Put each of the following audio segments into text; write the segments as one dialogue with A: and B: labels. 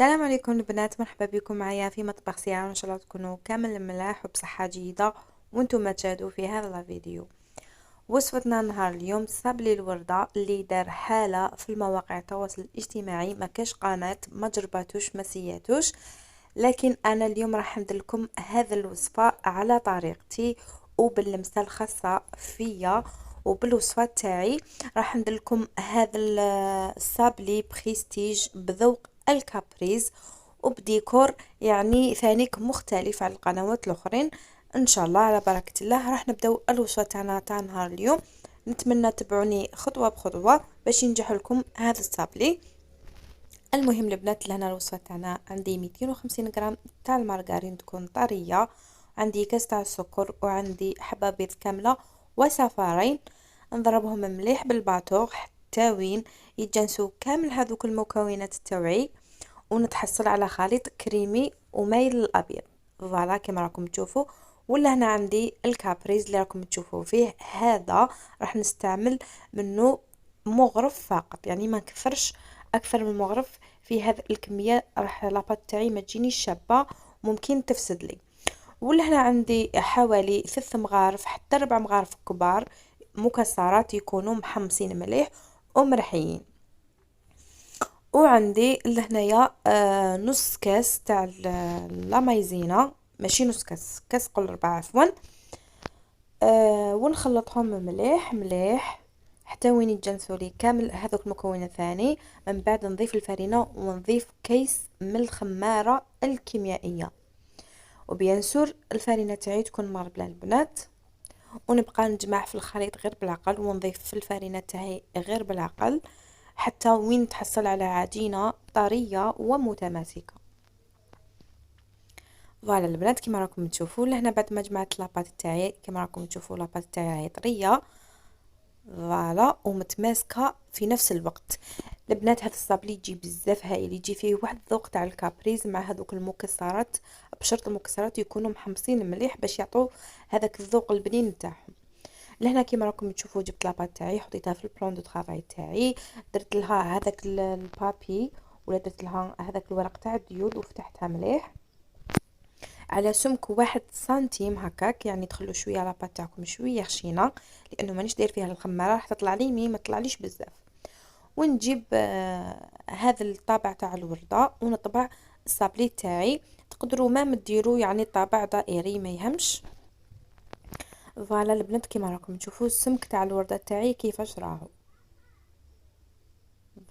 A: السلام عليكم البنات، مرحبا بكم معايا في مطبخ سيارة. ان شاء الله تكونوا كامل ملاح وبصحة جيدة وانتم تشاهدوا في هذا الفيديو. وصفتنا نهار اليوم صابلي الوردة اللي دار حالة في المواقع التواصل الاجتماعي، ما كاش قناة ما جرباتوش ما سياتوش، لكن انا اليوم راح ندلكم هذا الوصفة على طريقتي وباللمسة الخاصة فيا وبالوصفة تاعي. راح ندلكم هذا الصابلي بريستيج بذوق الكابريز وبديكور يعني ثانيك مختلف عن القنوات الاخرين. ان شاء الله على بركه الله راح نبداو الوصفه تاعنا تاع نهار اليوم. نتمنى تبعوني خطوه بخطوه باش ينجح لكم هذا الصابلي. المهم البنات، لهنا الوصفه تاعنا عندي 250 غرام تاع المارغرين تكون طريه، عندي كاس تاع السكر، وعندي حبه بيض كامله وصفارين. نضربهم مليح بالباطور حتى وين يتجانسوا كامل هذوك المكونات التوعي، ونتحصل على خليط كريمي ومايل للابيض. فوالا كما راكم تشوفوا. ولا هنا عندي الكابريز اللي راكم تشوفوا فيه، هذا راح نستعمل منه مغرف فقط، يعني ما نكثرش اكثر من مغرف في هذه الكميه، راح لاباط تاعي ما تجيني شابه ممكن تفسد لي. ولا هنا عندي حوالي 3 مغارف حتى 4 مغارف كبار مكسرات يكونوا محمصين مليح ومرحيين. وعندي لهنايا نص كاس تاع لا مايزينا، ماشي نص كاس، كاس قل ربع عفوا. ونخلطهم مليح مليح حتى وين يتجانسوا لي كامل هذوك المكونات ثاني. من بعد نضيف الفرينه ونضيف كيس من الخماره الكيميائيه، وبيان سور الفرينه تاعي تكون ماربله البنات. ونبقى نجمع في الخليط غير بالعقل، ونضيف في الفرينه تاعي غير بالعقل حتى وين تحصل على عجينه طريه ومتماسكه. فوالا البنات كما راكم تشوفوا لهنا بعد ما جمعت لاباط تاعي كما راكم تشوفوا لاباط تاعي راهي طريه فوالا ومتماسكه في نفس الوقت. البنات هذا الصابلي يجي بزاف هايل، يجي فيه واحد الذوق تاع الكابريز مع هذوك المكسرات، بشرط المكسرات يكونوا محمصين مليح باش يعطوا هذاك الذوق البنين تاعهم. لهنا كيما راكم تشوفوا جبت لاباط تاعي حطيتها في البلون دو طرافاي تاعي، درت لها هذاك البابي ولا درت لها هذاك الورق تاع الديود وفتحتها مليح على سمك 1 سنتيم هكاك، يعني تخلوا شويه لاباط تاعكم شويه خشينه لانه مانيش داير فيها الخماره، راح تطلع لي مي ما تطلعليش بزاف. ونجيب هذا الطابع تاع الورده ونطبع الصابلي تاعي. تقدروا ما ديروا يعني طابع دائري ما يهمش. فوالا البنات كيما راكم تشوفوا السمك تاع الورده تاعي كيفاش راهو،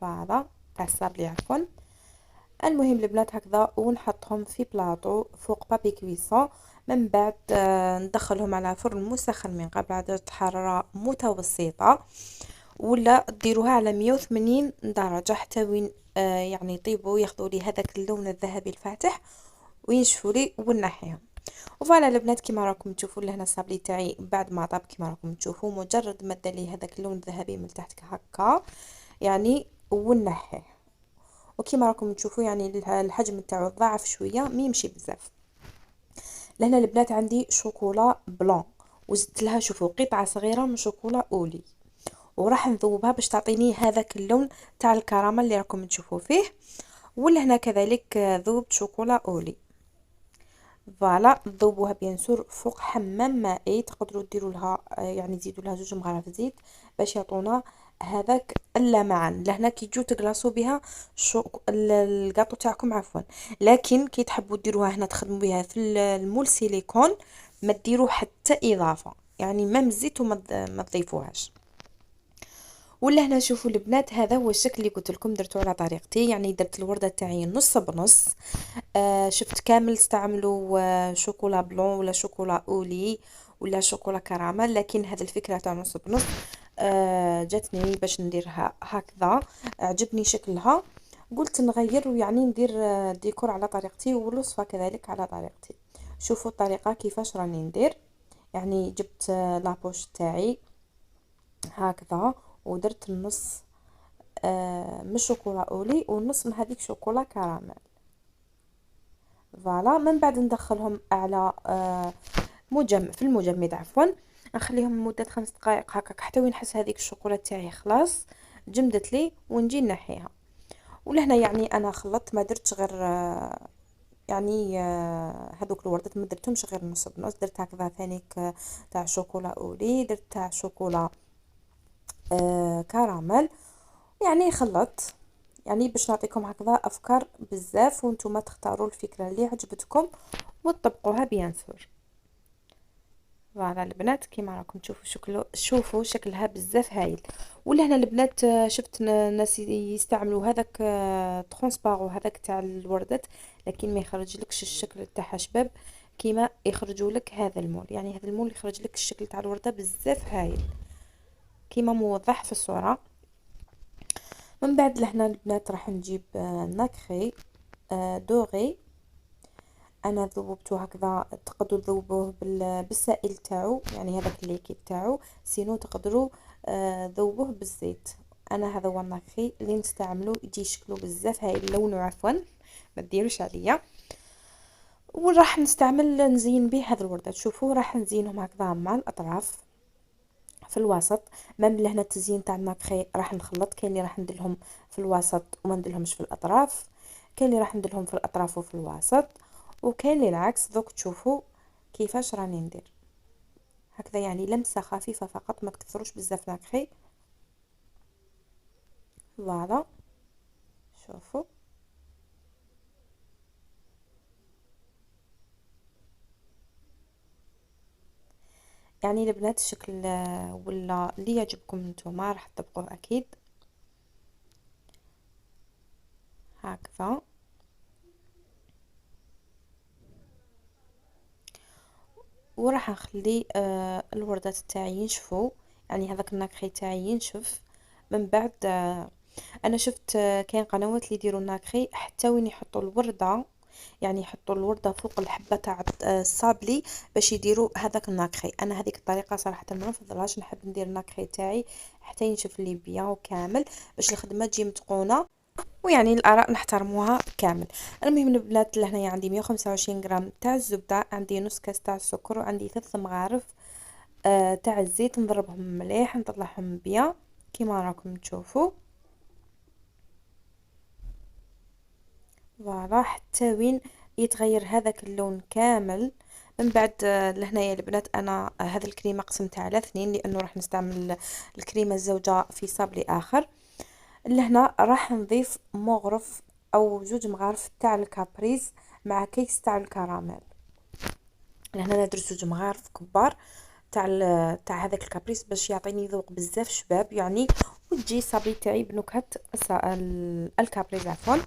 A: فوالا تاع الصابلي عفوا. المهم البنات هكذا ونحطهم في بلاطو فوق بابي كويسون. من بعد ندخلهم على فرن مسخن من قبل على درجة حرارة متوسطة، ولا ديروها على 180 درجة حتى وين يعني يطيبوا ياخذوا لي هذاك اللون الذهبي الفاتح وينشفوا لي ونحيهم. وفوالا البنات كيما راكم تشوفوا لهنا الصابلي تاعي بعد ما طاب كيما راكم تشوفوا، مجرد ما لي هذاك اللون الذهبي من تحت هكا يعني ونحيه. وكيما راكم تشوفوا يعني الحجم تاعو ضاعف شويه ما يمشي بزاف. لهنا البنات عندي شوكولا بلون وزدت لها شوفوا قطعه صغيره من شوكولا اولي، وراح نذوبها باش تعطيني هذاك اللون تاع الكراميل اللي راكم تشوفوا فيه. ولهنا كذلك ذوبت شوكولا اولي. فوالا ذوبوها بيان سور فوق حمام مائي، تقدروا ديروا لها يعني تزيدوا لها 2 مغارف زيت باش يعطونا هذاك اللمعان. لهنا كي تجوا تقلاصوا بها الكاطو تاعكم عفوا، لكن كي تحبوا ديروها هنا تخدموا بها في المول سيليكون ما ديروا حتى اضافه، يعني ما الزيت وما تضيفوهاش. ولا هنا شوفوا البنات هذا هو الشكل اللي قلت لكم درتو على طريقتي، يعني درت الورده تاعي نص بنص. شفت كامل استعملوا شوكولا بلون ولا شوكولا اولي ولا شوكولا كراميل، لكن هذه الفكره تاع نص بنص جاتني باش نديرها هكذا، عجبني شكلها قلت نغير ويعني ندير ديكور على طريقتي والوصفه كذلك على طريقتي. شوفوا الطريقه كيفاش راني ندير، يعني جبت لابوش تاعي هكذا ودرت النص من شوكولا اولي والنص من هذيك شوكولا كراميل. فوالا من بعد ندخلهم على في المجمد عفوا، نخليهم لمده 5 دقائق هكاك حتى وين نحس هذيك الشوكولا تاعي خلاص جمدت لي ونجي نحيها. ولهنا يعني انا خلطت، ما درتش غير يعني هذوك الوردات ما درتهمش غير نص بنص، درت هكذا ثاني تاع شوكولا اولي، درت تاع شوكولا كراميل. يعني خلطت، يعني باش نعطيكم هكذا افكار بزاف وانتم تختاروا الفكره اللي عجبتكم وتطبقوها بيان سور. فوالا البنات كيما راكم تشوفوا شوفوا شكلها بزاف هايل. ولهنا البنات شفت ناس يستعملوا هذاك ترونسبارو هذاك تاع الوردات، لكن ما يخرجلكش الشكل تاعها شباب كيما يخرجوا لك هذا المول. يعني هذا المول يخرج لك الشكل تاع الورده بزاف هايل كيما موضح في الصوره. من بعد لهنا البنات راح نجيب ناكري دوغي. انا ذوبته هكذا، تقدروا تذوبوه بالسائل تاعو، يعني هذاك الليكيد تاعو، سينو تقدروا ذوبوه بالزيت. انا هذا هو الناكري اللي نستعملو، يجي شكله بزاف هايل لونه، عفوا ما ديروش عليا. وراح نستعمل نزين به هذا الوردات. شوفوا راح نزينهم هكذا مع الاطراف في الوسط. مام لهنا التزيين تاع الناكري راح نخلط، كاين اللي راح نديرهم في الوسط وما نديرهمش في الاطراف، كاين اللي راح نديرهم في الاطراف وفي الوسط، وكاين اللي العكس. دوك تشوفوا كيفاش راني ندير هكذا، يعني لمسه خفيفه فقط، ما تكثروش بزاف ناكري. فوالا شوفوا يعني البنات الشكل ولا اللي يعجبكم نتوما راح تطبقوه اكيد هكذا. وراح نخلي الوردات تاعي ينشفوا، يعني هذاك الناكري تاعي ينشف. من بعد انا شفت كاين قنوات اللي يديروا الناكري حتى وين يحطوا الورده، يعني يحطوا الورده فوق الحبه تاع الصابلي باش يديروا هذاك الناكري. انا هذيك الطريقه صراحه ما نفضلهاش، نحب ندير الناكري تاعي حتى ينشف لي بيان وكامل باش الخدمه تجي متقونه، ويعني الاراء نحترموها كامل. المهم البنات لهنايا عندي 125 غرام تاع الزبده، عندي نص كاس تاع السكر، وعندي 3 مغارف تاع الزيت. نضربهم مليح نطلعهم بيان كيما راكم تشوفوا. فوالا حتى وين يتغير هذاك اللون كامل. من بعد لهنايا البنات انا هذا الكريمه قسمتها على 2 لانه راح نستعمل الكريمه الزوجه في صابلي اخر. لهنا راح نضيف مغرف او 2 مغارف تاع الكابريز مع كيس تاع الكراميل. لهنا ندير 2 مغارف كبار تاع هذاك الكابريز باش يعطيني ذوق بزاف شباب يعني، وتجي صابلي تاعي بنكهه الكابريز عفوا.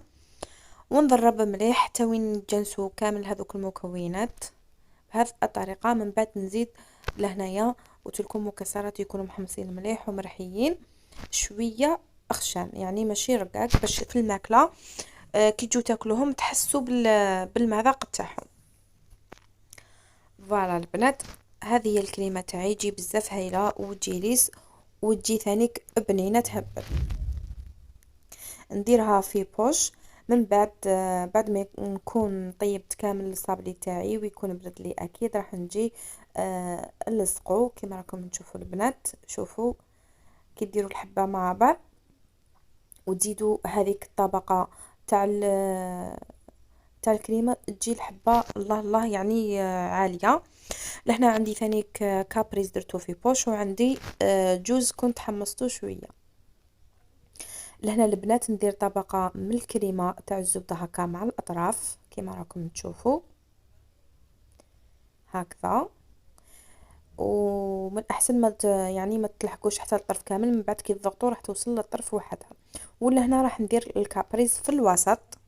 A: ونضرب مليح حتى وين يتجانسوا كامل هذوك المكونات بهذه الطريقه. من بعد نزيد لهنايا قلت لكم مكسرات يكونوا محمصين مليح ومرحيين، شويه اخشان يعني ماشي رقاق، باش في الماكله كي تجوا تاكلوهم تحسوا بالمذاق تاعهم. فوالا البنات هذه هي الكريمه تاعي، تجي بزاف هايله وتجي ليس وتجي ثانيك بنينه تهبل. نديرها في بوش. من بعد بعد ما نكون طيبت كامل الصابلي تاعي ويكون برد لي اكيد راح نجي نلصقو كما راكم تشوفوا البنات. شوفوا كي ديروا الحبه مع بعض وتزيدوا هذيك الطبقه تاع الكريمه، تجي الحبه الله الله يعني عاليه. لهنا عندي ثاني كابريز درتو في بوش، وعندي جوز كنت حمصته شويه. لهنا البنات ندير طبقه من الكريمه تاع الزبده هكا مع الاطراف كما راكم تشوفوا هكذا. ومن احسن ما يعني ما تلحقوش حتى الطرف كامل، من بعد كي تضغطوا راح توصل للطرف وحدها. ولهنا راح ندير الكابريز في الوسط،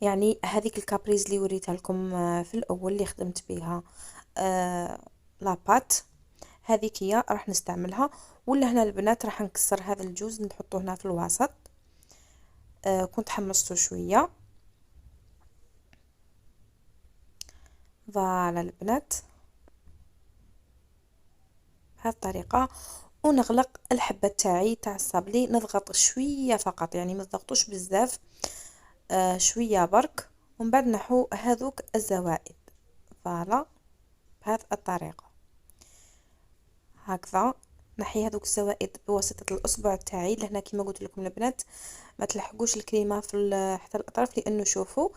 A: يعني هذيك الكابريز اللي وريتها لكم في الاول اللي خدمت بها لاباط هذيك هي راح نستعملها. ولا هنا البنات راح نكسر هذا الجوز نحطه هنا في الوسط. كنت حمصته شويه. فوالا البنات بهذه الطريقه. ونغلق الحبه تاعي تاع الصابلي، نضغط شويه فقط يعني ما تضغطوش بزاف، شويه برك، ومن بعد نحو هذوك الزوائد. فوالا بهذه الطريقه هكذا نحي هذوك الزوائد بواسطه الاصبع تاعي. لهنا كيما قلت لكم البنات ما تلحقوش الكريمه في حتى الاطراف، لانه شوفوا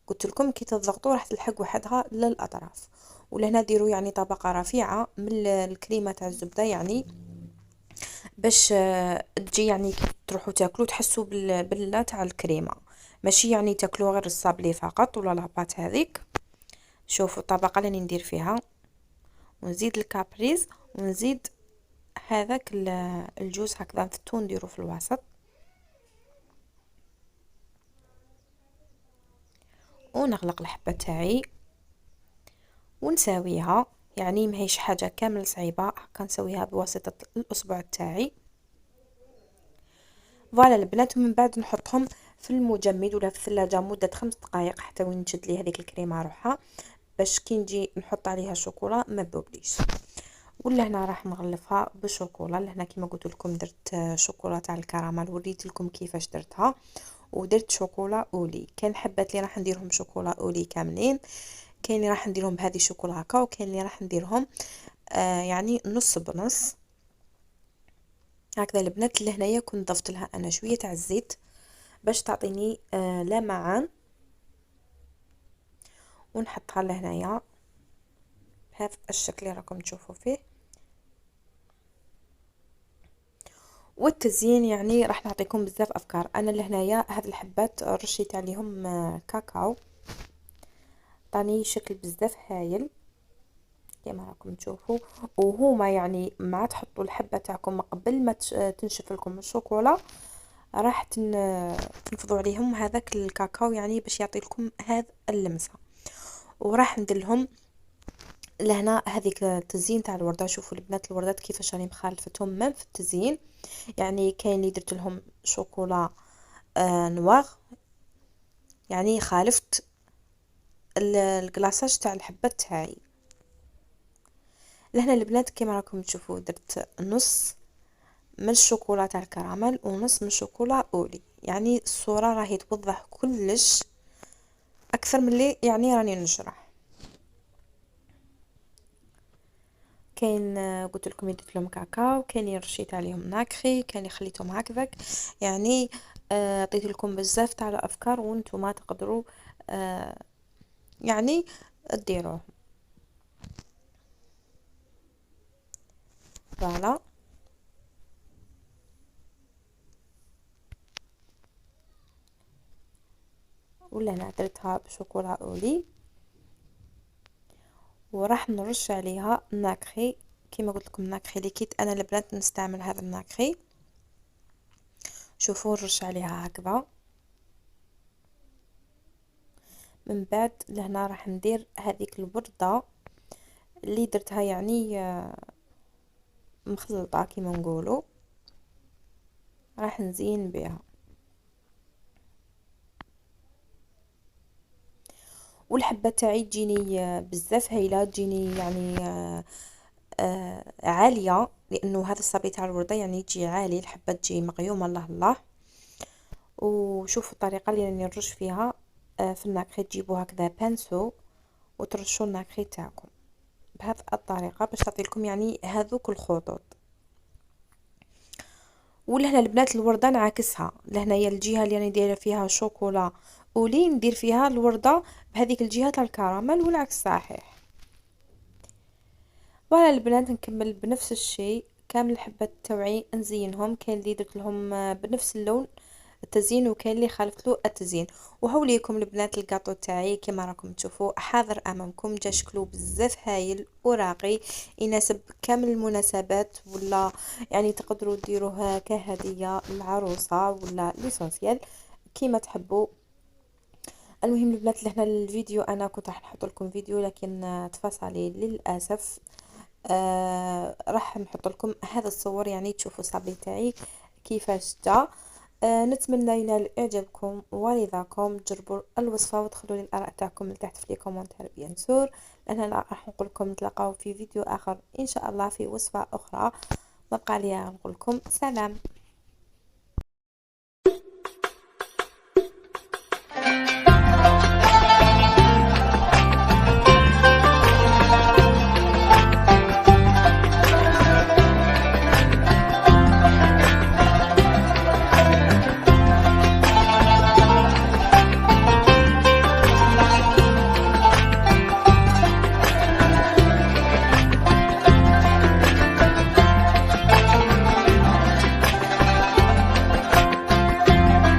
A: قلت لكم كي تضغطوا راح تلحق وحدها للاطراف. ولهنا ديروا يعني طبقه رفيعه من الكريمه تاع الزبده، يعني باش تجي يعني كي تروحوا تاكلوا تحسوا بالله تاع الكريمه، ماشي يعني تاكلوا غير الصابلي فقط ولا لاباط هذيك. شوفوا الطبقه اللي ندير فيها، ونزيد الكابريز، ونزيد هذاك الجوز هكذا نفتو نديرو في الوسط، ونغلق الحبه تاعي ونساويها. يعني ماهيش حاجه كامل صعيبه، هكا نسويها بواسطه الاصبع تاعي. فوالا البنات، ومن بعد نحطهم في المجمد ولا في الثلاجه مده 5 دقائق حتى وين تشد لي هذيك الكريمه روحها، باش كي نجي نحط عليها شوكولا ما تذوبليش. ولا هنا راح نغلفها بالشوكولا. لهنا كيما قلت لكم درت شوكولا تاع الكراميل، وريت لكم كيفاش درتها. ودرت شوكولا اولي، كان حبات لي راح نديرهم شوكولا اولي كاملين، كاين اللي راح نديرهم بهذه الشوكولا هكا، وكاين اللي راح نديرهم يعني نص بنص هكذا. البنات لهنايا كنت ضفت لها انا شويه تاع الزيت باش تعطيني لمعان، ونحطها لهنايا بهذا الشكل اللي راكم تشوفوا فيه. والتزيين يعني راح نعطيكم بزاف افكار. انا لهنايا هاد الحبات رشيت عليهم كاكاو، عطاني شكل بزاف هايل كما راكم تشوفوا. وهما يعني مع تحطوا الحبه تاعكم قبل ما تنشف لكم الشوكولا، راح تنفضوا عليهم هذاك الكاكاو يعني باش يعطي لكم هذا اللمسه. وراح ندير لهم لهنا هذيك التزيين تاع الورده. شوفوا البنات الوردات كيفاش راني مخالفتهم من في التزيين، يعني كاين اللي درت لهم شوكولا نواغ، يعني خالفت الكلاصاج تاع الحبه تاعي. لهنا البنات كما راكم تشوفوا درت نص من الشوكولا تاع الكراميل ونص من الشوكولا اولي، يعني الصوره راهي توضح كلش اكثر من اللي يعني راني نشرح. كاين قلت لكم درت لهم كاكاو، كاين اللي رشيت عليهم ناكخي، كاين اللي خليتهم هكذاك. يعني عطيت لكم بزاف تاع الافكار وانتم تقدروا يعني ديروه. فوالا ولا انا درتها بشوكولا اولي، وراح نرش عليها ناكخي. كما قلت لكم ناكخي ليكيت، انا البنات نستعمل هذا الناكخي. شوفوا نرش عليها هكذا. من بعد لهنا راح ندير هذيك الوردة اللي درتها يعني مخلطة كيما نقولوا، راح نزين بها. والحبه تاعي تجيني بزاف هايله، تجيني يعني عاليه، لانه هذا الصابي تاع الورده يعني يجي عالي، الحبه تجي مقيومه الله الله. وشوفوا الطريقه اللي راني نرش فيها في الناكري، تجيبوا هكذا بانسو وترشوا الناكري تاعكم بهذه الطريقه باش تعطي لكم يعني هذوك الخطوط. ولهنا البنات الورده نعكسها، لهنايا الجهه اللي راني دايره فيها شوكولا اولي ندير فيها الورده بهذيك الجهه تاع الكراميل، والعكس صحيح. وعلى البنات نكمل بنفس الشيء كامل الحبات تاوعي نزينهم. كاين اللي درت لهم بنفس اللون التزيين، وكاين اللي خالفت له التزيين. وهوليكم البنات الكاطو تاعي كما راكم تشوفوا حاضر امامكم، جا شكلو بزاف هايل وراقي، يناسب كامل المناسبات، ولا يعني تقدروا ديروه كهديه للعروسه ولا ليسونسيال كيما تحبوا. المهم البنات لهنا الفيديو انا كنت راح نحط لكم فيديو لكن تفصلي للاسف. راح نحط لكم هذا الصور يعني تشوفوا الصابي تاعي كيفاش جا. نتمنى ينال اعجابكم ورضاكم، تجربوا الوصفه وتخلوا لي الاراء تاعكم لتحت في لي كومونتير بيان سور. انا راح نقول لكم نتلاقاو في فيديو اخر ان شاء الله في وصفه اخرى. ما بقى لي نقول لكم سلام.